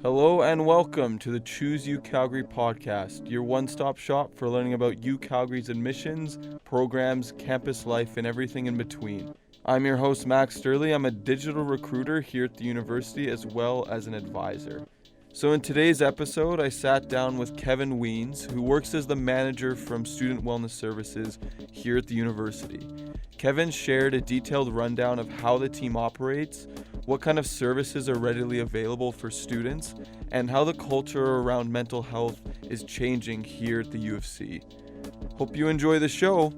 Hello and welcome to the Choose UCalgary podcast, your one-stop shop for learning about UCalgary's admissions, programs, campus life, and everything in between. I'm your host, Max Sturley. I'm a digital recruiter here at the university as well as an advisor. So in today's episode, I sat down with Kevin Wiens, who works as the manager from Student Wellness Services here at the university. Kevin shared a detailed rundown of how the team operates, what kind of services are readily available for students, and how the culture around mental health is changing here at the U of C. Hope you enjoy the show.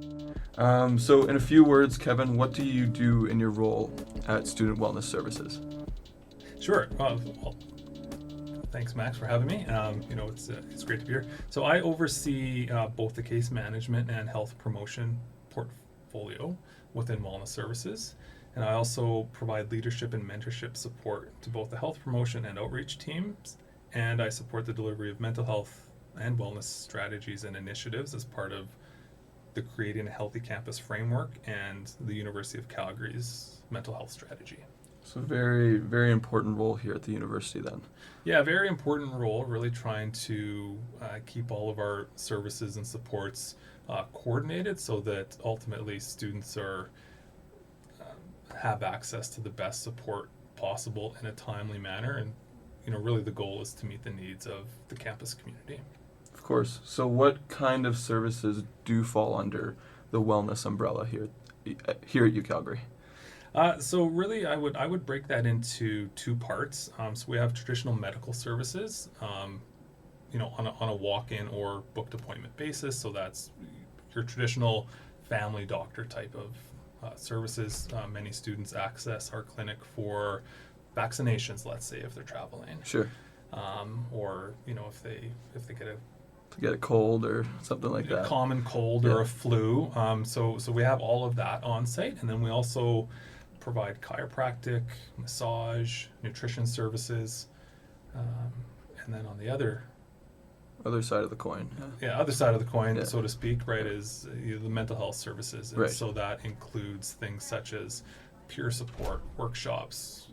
So in a few words, Kevin, what do you do in your role at Student Wellness Services? Sure. Well, thanks, Max, for having me. It's great to be here. So I oversee both the case management and health promotion portfolio within Wellness Services. And I also provide leadership and mentorship support to both the health promotion and outreach teams. And I support the delivery of mental health and wellness strategies and initiatives as part of the Creating a Healthy Campus framework and the University of Calgary's mental health strategy. So very, very important role here at the university then. Yeah, very important role, really trying to keep all of our services and supports coordinated so that ultimately students have access to the best support possible in a timely manner. And, really the goal is to meet the needs of the campus community. Of course. So what kind of services do fall under the wellness umbrella here at UCalgary? So really, I would break that into two parts. So we have traditional medical services, on a walk-in or booked appointment basis. So that's your traditional family doctor type of services. Many students access our clinic for vaccinations, let's say, if they're traveling. Sure. Or if they get a cold or something like that. A common cold or a flu. So we have all of that on site, and then we also provide chiropractic, massage, nutrition services, and then on the other side of the coin. other side of the coin, so to speak, right, is the mental health services. And right. So that includes things such as peer support, workshops,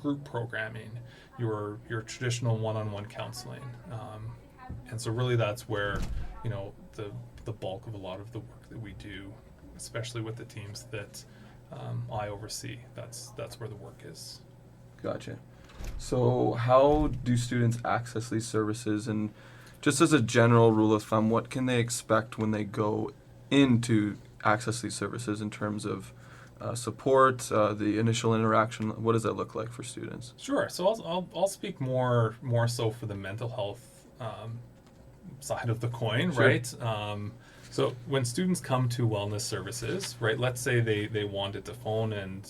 group programming, your traditional one-on-one counseling. And so really that's where, the bulk of a lot of the work that we do, especially with the teams that I oversee, that's where the work is. Gotcha. So how do students access these services, and just as a general rule of thumb, what can they expect when they go in to access these services in terms of support, the initial interaction? What does that look like for students? Sure. So I'll speak more so for the mental health side of the coin, sure. Right? So when students come to wellness services, right, let's say they wanted to phone and,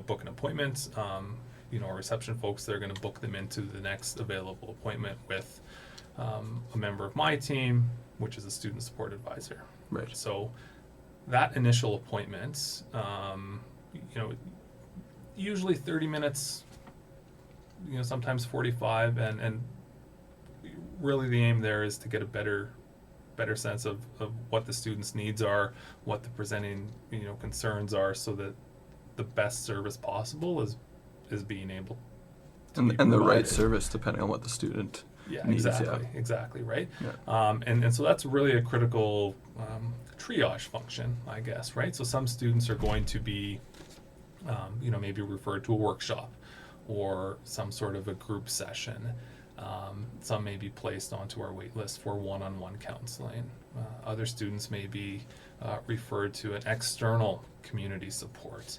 book an appointment, our reception folks, they're going to book them into the next available appointment with a member of my team, which is a student support advisor. Right. So that initial appointment, usually 30 minutes, sometimes 45, and really the aim there is to get a better sense of what the students' needs are, what the presenting concerns are, so that the best service possible is being able to be and the right service depending on what the student needs. Exactly, right? Yeah. And so that's really a critical triage function, I guess, right? So some students are going to be maybe referred to a workshop or some sort of a group session. Some may be placed onto our wait list for one-on-one counseling. Other students may be referred to an external community support.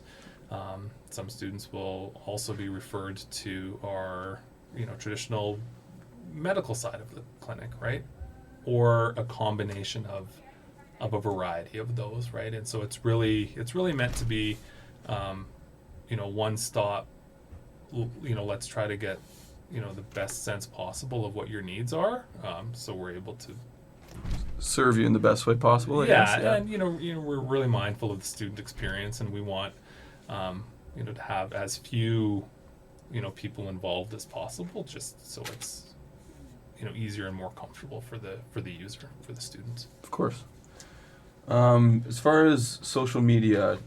Some students will also be referred to our, traditional medical side of the clinic, right? Or a combination of a variety of those, right? And so it's really meant to be, one stop. Let's try to get the best sense possible of what your needs are, so we're able to serve you in the best way possible, I guess. And we're really mindful of the student experience, and we want to have as few people involved as possible, just so it's easier and more comfortable for the user, for the students. Of course. As far as social media,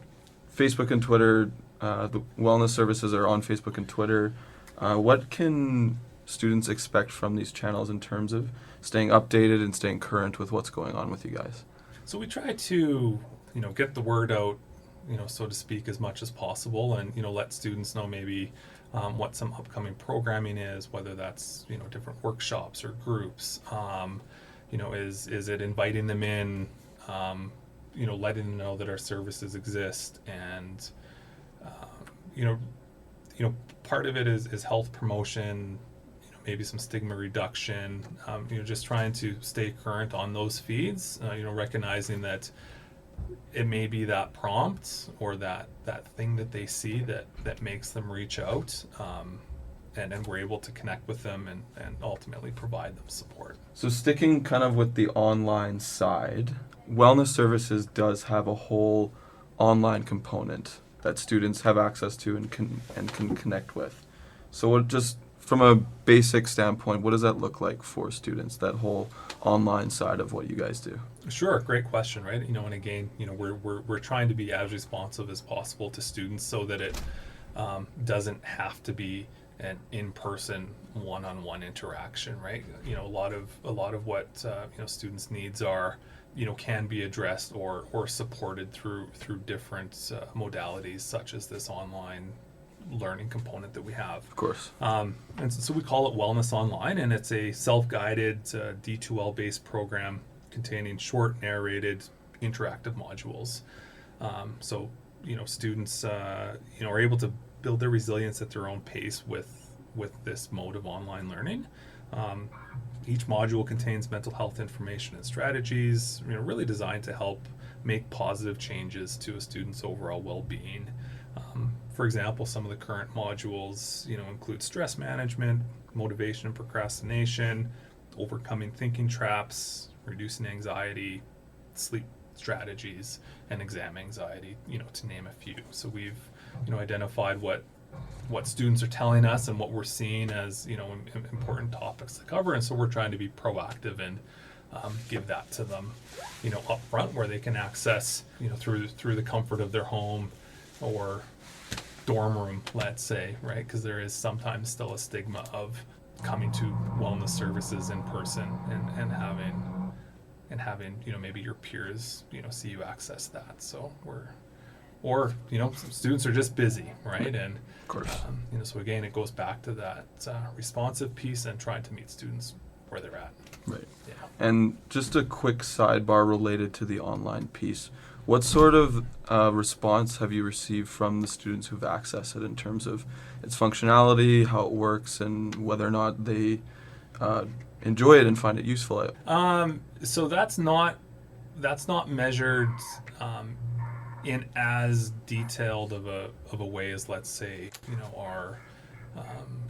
Facebook and Twitter, the wellness services are on Facebook and Twitter. What can students expect from these channels in terms of staying updated and staying current with what's going on with you guys? So we try to, get the word out, so to speak, as much as possible, and let students know maybe what some upcoming programming is, whether that's different workshops or groups. Is it inviting them in, letting them know that our services exist, and part of it is health promotion, maybe some stigma reduction, just trying to stay current on those feeds, recognizing that it may be that prompt or that thing that they see that makes them reach out, and we're able to connect with them and ultimately provide them support. So sticking kind of with the online side, Wellness Services does have a whole online component that students have access to and can connect with. So what, just from a basic standpoint, what does that look like for students, that whole online side of what you guys do? Sure, great question, right? And again, we're trying to be as responsive as possible to students so that it doesn't have to be an in-person one-on-one interaction, right? A lot of what students' needs are, can be addressed or supported through different modalities, such as this online learning component that we have. Of course. And so we call it Wellness Online, and it's a self-guided D2L based program containing short narrated interactive modules. So students are able to build their resilience at their own pace with this mode of online learning. Each module contains mental health information and strategies, really designed to help make positive changes to a student's overall well-being. For example, some of the current modules, include stress management, motivation and procrastination, overcoming thinking traps, reducing anxiety, sleep strategies, and exam anxiety, to name a few. So we've, identified what students are telling us and what we're seeing as, important topics to cover. And so we're trying to be proactive and give that to them, up front, where they can access, through the comfort of their home or dorm room, let's say, right? Because there is sometimes still a stigma of coming to wellness services in person and having maybe your peers see you access that. So some students are just busy, right? And of course, so again, it goes back to that responsive piece and trying to meet students where they're at. Right. Yeah. And just a quick sidebar related to the online piece. What sort of response have you received from the students who've accessed it in terms of its functionality, how it works, and whether or not they enjoy it and find it useful? So that's not measured in as detailed of a way as, let's say, our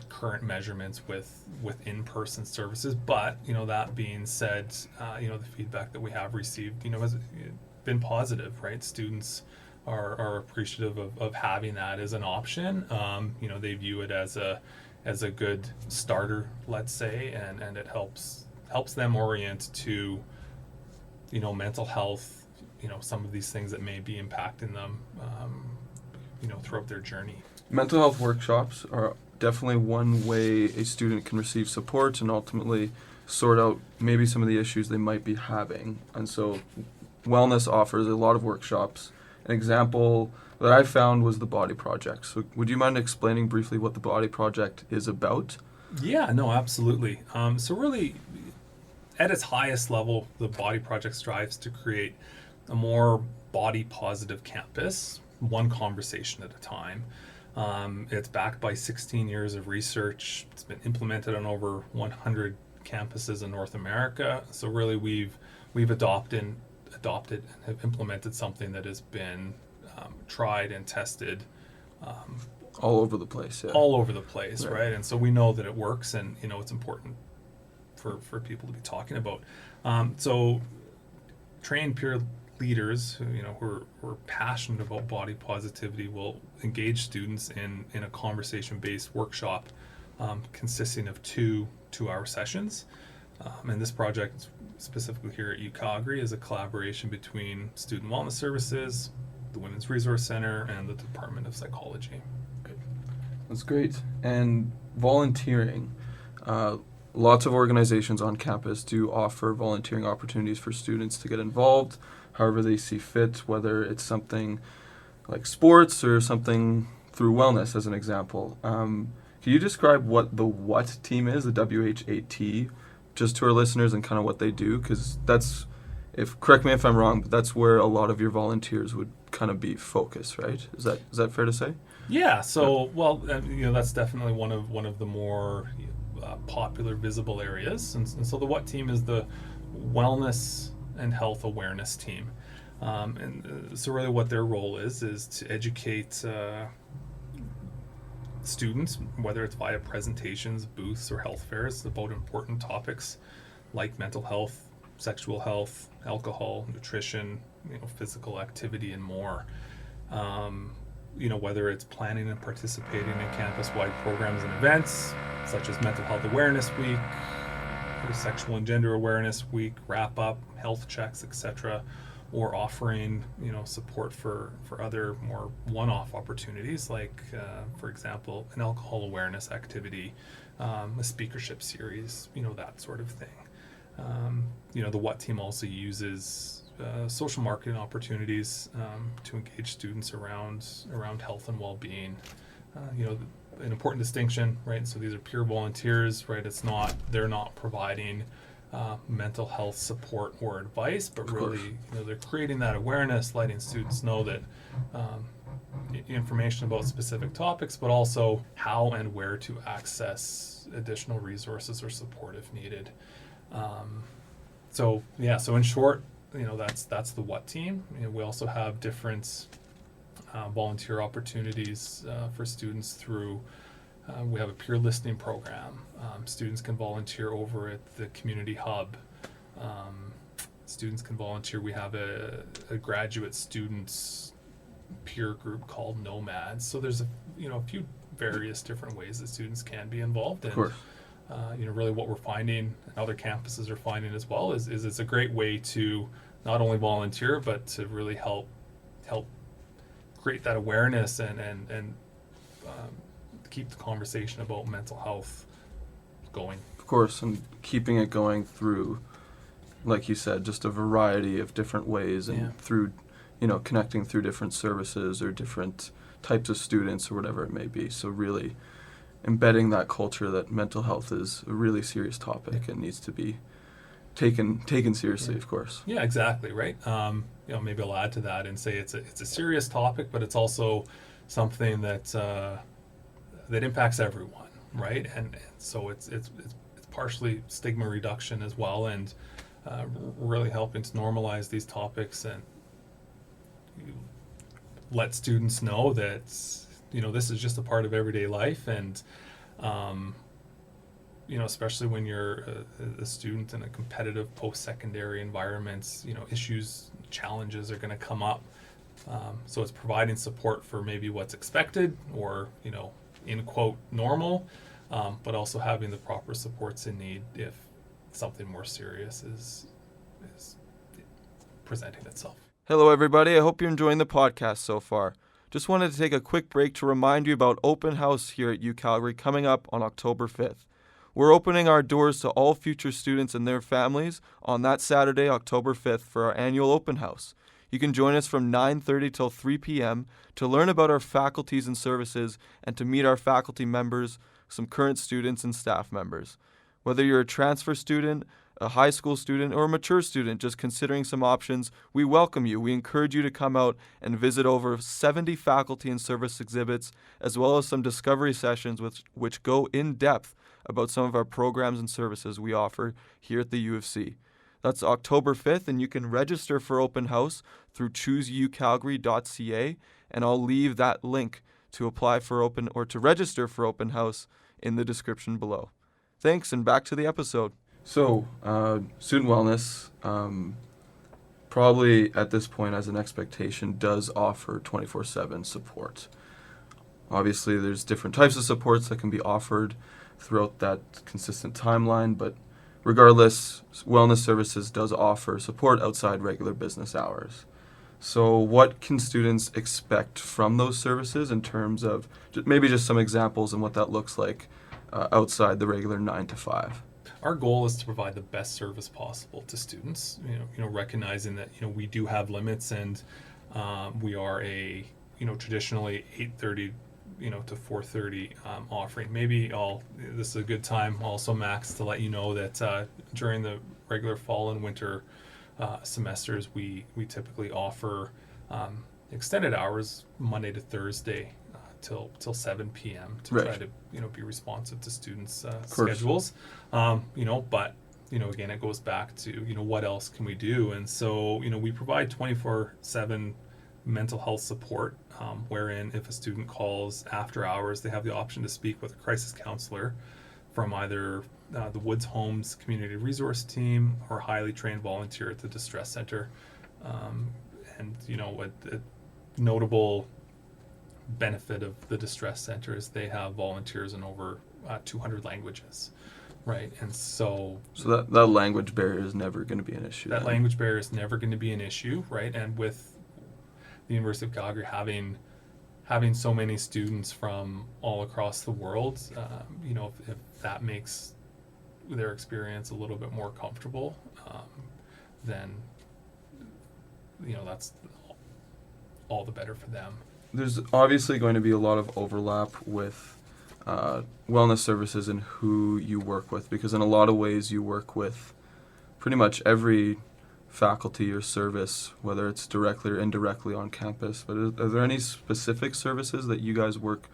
current measurements with in-person services. But that being said, the feedback that we have received, has been positive, right? Students are appreciative of having that as an option. They view it as a good starter, let's say, and it helps them orient to mental health, some of these things that may be impacting them throughout their journey. Mental health workshops are definitely one way a student can receive support and ultimately sort out maybe some of the issues they might be having. And so Wellness offers a lot of workshops. An example that I found was the Body Project. So would you mind explaining briefly what the Body Project is about? Yeah, no, absolutely. So really, at its highest level, the Body Project strives to create a more body-positive campus, one conversation at a time. It's backed by 16 years of research. It's been implemented on over 100 campuses in North America. So really, we've adopted and have implemented something that has been tried and tested all over the place. Yeah. All over the place, right? And so we know that it works, and it's important for people to be talking about. So trained peer leaders who are passionate about body positivity will engage students in a conversation-based workshop consisting of two 2-hour sessions. And this project, specifically here at UCalgary, is a collaboration between Student Wellness Services, the Women's Resource Center, and the Department of Psychology. That's great. And volunteering. Lots of organizations on campus do offer volunteering opportunities for students to get involved however they see fit, whether it's something like sports or something through wellness, as an example. Can you describe what the WHAT team is, the WHAT, just to our listeners, and kind of what they do? Because that's, correct me if I'm wrong, but that's where a lot of your volunteers would kind of be focused, right? Is that fair to say? Yeah. So, well, that's definitely one of the more popular, visible areas. And so the WHAT team is the Wellness and Health Awareness team. So really what their role is to educate students, whether it's via presentations, booths, or health fairs, about important topics like mental health, sexual health, alcohol, nutrition, physical activity, and more. Whether it's planning and participating in campus-wide programs and events, such as Mental Health Awareness Week, or Sexual and Gender Awareness Week, wrap-up, health checks, etc., or offering, support for other more one-off opportunities, like, for example, an alcohol awareness activity, a speakership series, that sort of thing. The WHAT team also uses social marketing opportunities to engage students around health and well-being. An important distinction, right? So these are peer volunteers, right? They're not providing mental health support or advice, but really, they're creating that awareness, letting students know that information about specific topics, but also how and where to access additional resources or support if needed. So in short, that's the WHAT team. We also have different volunteer opportunities for students through. We have a peer listening program. Students can volunteer over at the community hub. Students can volunteer. We have a graduate students peer group called Nomads. So there's a few various different ways that students can be involved. And, of course. Really what we're finding, and other campuses are finding as well, is it's a great way to not only volunteer, but to really help create that awareness and keep the conversation about mental health going. Of course, and keeping it going through, like you said, just a variety of different ways, and through, connecting through different services or different types of students or whatever it may be. So really embedding that culture that mental health is a really serious topic and needs to be taken seriously, of course. Yeah, exactly, right. Maybe I'll add to that and say it's a serious topic, but it's also something that impacts everyone, right? And so it's partially stigma reduction as well, and really helping to normalize these topics and let students know that this is just a part of everyday life, and especially when you're a student in a competitive post-secondary environment, issues, challenges are going to come up. So it's providing support for maybe what's expected or, in quote, normal, but also having the proper supports in need if something more serious is presenting itself. Hello, everybody. I hope you're enjoying the podcast so far. Just wanted to take a quick break to remind you about Open House here at UCalgary coming up on October 5th. We're opening our doors to all future students and their families on that Saturday, October 5th, for our annual Open House. You can join us from 9:30 till 3 p.m. to learn about our faculties and services and to meet our faculty members, some current students and staff members. Whether you're a transfer student, a high school student, or a mature student just considering some options, we welcome you. We encourage you to come out and visit over 70 faculty and service exhibits, as well as some discovery sessions which go in depth about some of our programs and services we offer here at the U of C. That's October 5th, and you can register for Open House through chooseucalgary.ca, and I'll leave that link to apply for open or to register for Open House in the description below. Thanks, and back to the episode. So, student wellness, probably at this point as an expectation, does offer 24/7 support. Obviously, there's different types of supports that can be offered throughout that consistent timeline, but regardless, wellness services does offer support outside regular business hours. So what can students expect from those services in terms of maybe just some examples and what that looks like outside the regular 9 to 5? Our goal is to provide the best service possible to students. Recognizing that we do have limits, and we are a traditionally 8:30 to 4:30 offering. Maybe this is a good time also, Max, to let you know that during the regular fall and winter semesters, we typically offer extended hours Monday to Thursday till 7 p.m. to try to be responsive to students' schedules. But again, it goes back to what else can we do, and so we provide 24/7 mental health support, wherein if a student calls after hours, they have the option to speak with a crisis counselor from either the Woods Homes Community Resource Team or a highly trained volunteer at the Distress Center. And a notable benefit of the Distress Center is they have volunteers in over 200 languages, right? And so that language barrier is never going to be an issue. Language barrier is never going to be an issue, right? And with the University of Calgary having so many students from all across the world, if that makes their experience a little bit more comfortable, then that's all the better for them. There's obviously going to be a lot of overlap with wellness services and who you work with, because in a lot of ways you work with pretty much every faculty or service, whether it's directly or indirectly on campus. But are there any specific services that you guys work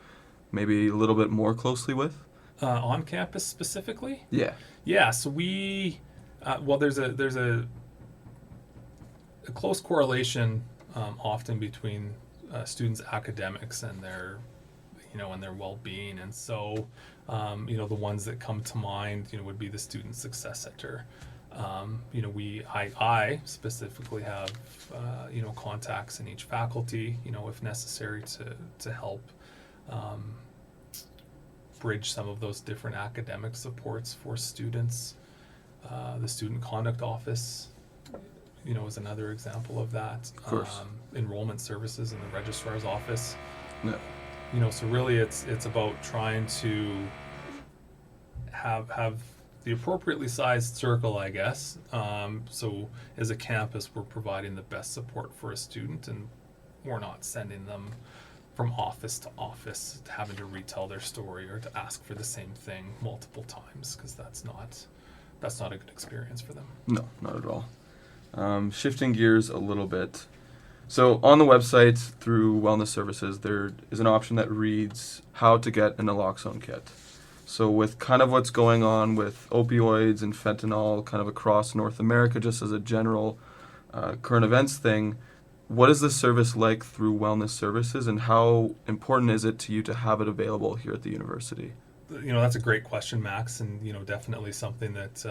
maybe a little bit more closely with? On campus specifically? Yeah. So we, there's a close correlation often between students' academics and their well-being, and so the ones that come to mind would be the Student Success Center. I specifically have contacts in each faculty, if necessary, to help bridge some of those different academic supports for students. The Student Conduct Office is another example of that. Of course. Enrollment services in the registrar's office. Yeah. So really it's about trying to have the appropriately sized circle, I guess. So as a campus, we're providing the best support for a student, and we're not sending them from office to office having to retell their story or to ask for the same thing multiple times, because that's not a good experience for them. No, not at all. Shifting gears a little bit. So on the website through Wellness Services, there is an option that reads how to get an naloxone kit. So with kind of what's going on with opioids and fentanyl kind of across North America, just as a general current events thing, what is the service like through Wellness Services, and how important is it to you to have it available here at the university? That's a great question, Max, and definitely something that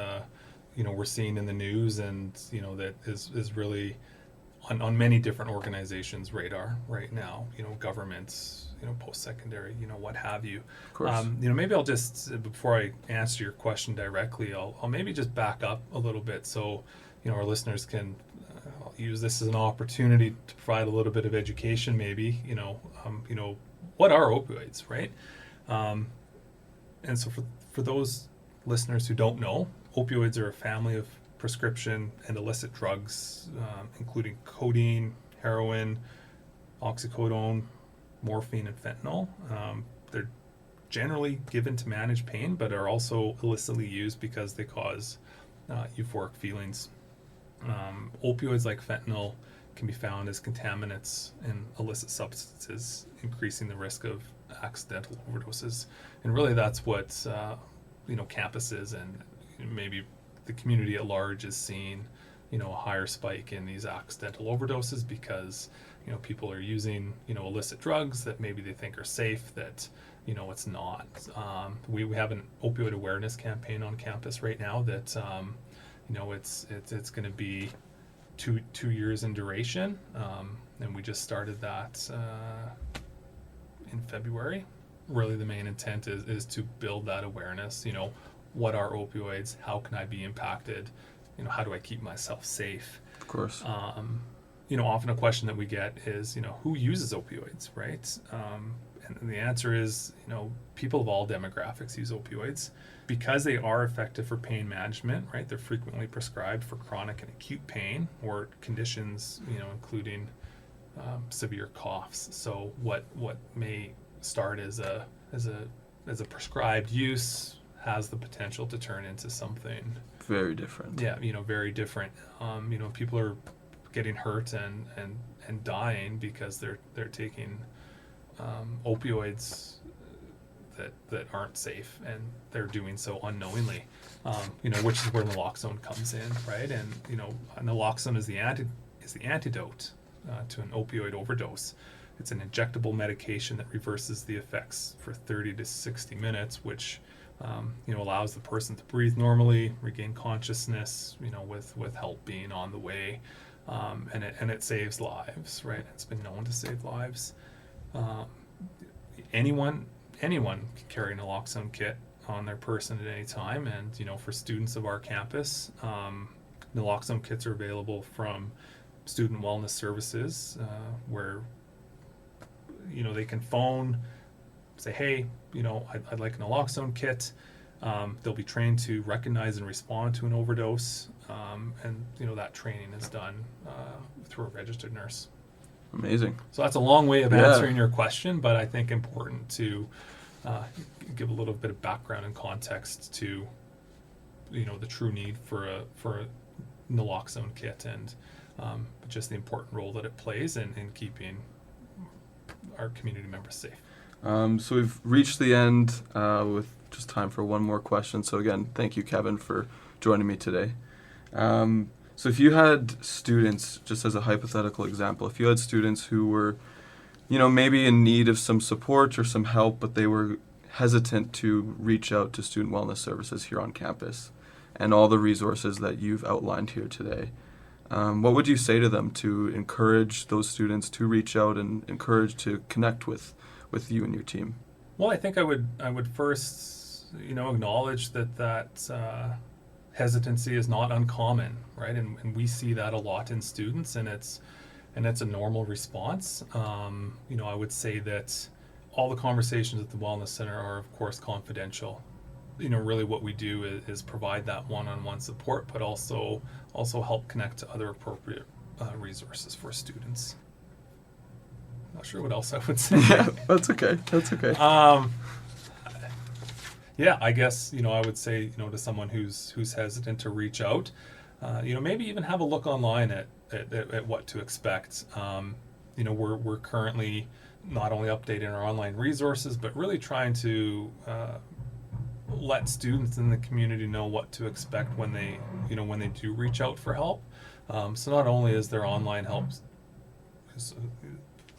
we're seeing in the news, and that is really on many different organizations' radar right now. Governments, post-secondary, what have you. Of course. Maybe I'll just, before I answer your question directly, I'll maybe just back up a little bit so our listeners can use this as an opportunity to provide a little bit of education, maybe. What are opioids, right? And so for those listeners who don't know, opioids are a family of prescription and illicit drugs, including codeine, heroin, oxycodone, morphine, and fentanyl. They're generally given to manage pain, but are also illicitly used because they cause euphoric feelings. Opioids like fentanyl can be found as contaminants in illicit substances, increasing the risk of accidental overdoses. And really that's what campuses and maybe the community at large is seeing a higher spike in these accidental overdoses, because people are using illicit drugs that maybe they think are safe, that it's not. We have an opioid awareness campaign on campus right now that it's going to be two years in duration, and we just started that in February. Really the main intent is to build that awareness. What are opioids? How can I be impacted? How do I keep myself safe? Of course. Often a question that we get is, who uses opioids, right? And the answer is, people of all demographics use opioids because they are effective for pain management, right? They're frequently prescribed for chronic and acute pain or conditions, including severe coughs. So what may start as a prescribed use has the potential to turn into something very different. Yeah, very different. People are getting hurt and dying because they're taking opioids that aren't safe, and they're doing so unknowingly. Which is where naloxone comes in, right? And naloxone is the antidote to an opioid overdose. It's an injectable medication that reverses the effects for 30 to 60 minutes, which allows the person to breathe normally, regain consciousness, with help being on the way, and it saves lives, right? It's been known to save lives. Anyone can carry a naloxone kit on their person at any time, and for students of our campus, naloxone kits are available from student wellness services, where they can phone, say, hey, I'd like a naloxone kit. They'll be trained to recognize and respond to an overdose, and that training is done through a registered nurse. Amazing. So that's a long way of answering your question, but I think important to give a little bit of background and context to the true need for a naloxone kit, and just the important role that it plays in keeping our community members safe. So we've reached the end with just time for one more question. So again, thank you, Kevin, for joining me today. So if you had students, just as a hypothetical example, if you had students who were, maybe in need of some support or some help, but they were hesitant to reach out to student wellness services here on campus and all the resources that you've outlined here today, what would you say to them to encourage those students to reach out and encourage to connect with you and your team? Well, I think I would first, acknowledge that hesitancy is not uncommon, right? And we see that a lot in students, and it's a normal response. I would say that all the conversations at the Wellness Center are, of course, confidential. Really what we do is provide that one-on-one support, but also help connect to other appropriate resources for students. Not sure what else I would say. Yeah, that's okay. Yeah, I guess, I would say, to someone who's hesitant to reach out, maybe even have a look online at what to expect. We're currently not only updating our online resources, but really trying to let students in the community know what to expect when they do reach out for help. So not only is there online help, those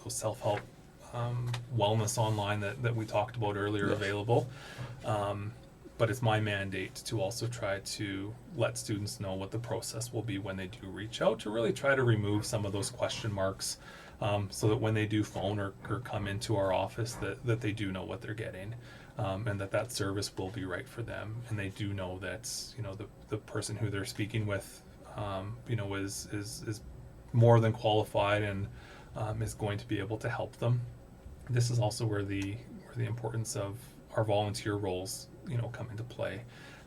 self-help wellness online that we talked about earlier available, but it's my mandate to also try to let students know what the process will be when they do reach out, to really try to remove some of those question marks, so that when they do phone or come into our office that they do know what they're getting, and that service will be right for them, and they do know that the person who they're speaking with is more than qualified and is going to be able to help them. This is also where the importance of our volunteer roles come into play,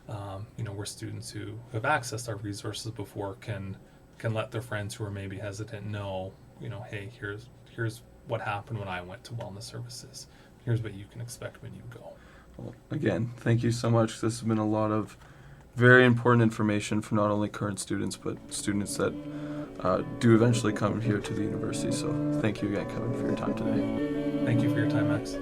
where students who have accessed our resources before can let their friends who are maybe hesitant know, hey, here's what happened when I went to wellness services. Here's what you can expect when you go. Well, again, thank you so much. This has been a lot of very important information for not only current students, but students that do eventually come here to the university. So thank you again, Kevin, for your time today. Thank you for your time, Max.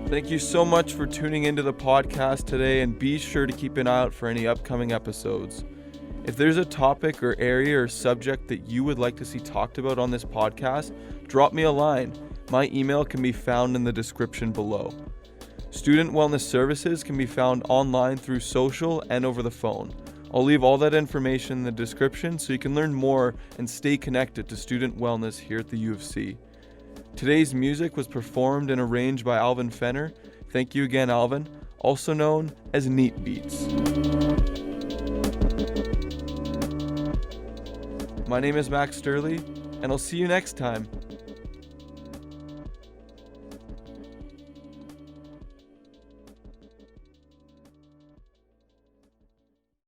Thank you so much for tuning into the podcast today, and be sure to keep an eye out for any upcoming episodes. If there's a topic or area or subject that you would like to see talked about on this podcast, drop me a line. My email can be found in the description below. Student wellness services can be found online through social and over the phone. I'll leave all that information in the description so you can learn more and stay connected to student wellness here at the U of C. Today's music was performed and arranged by Alvin Fenner. Thank you again, Alvin, also known as Neat Beats. My name is Max Sturley, and I'll see you next time.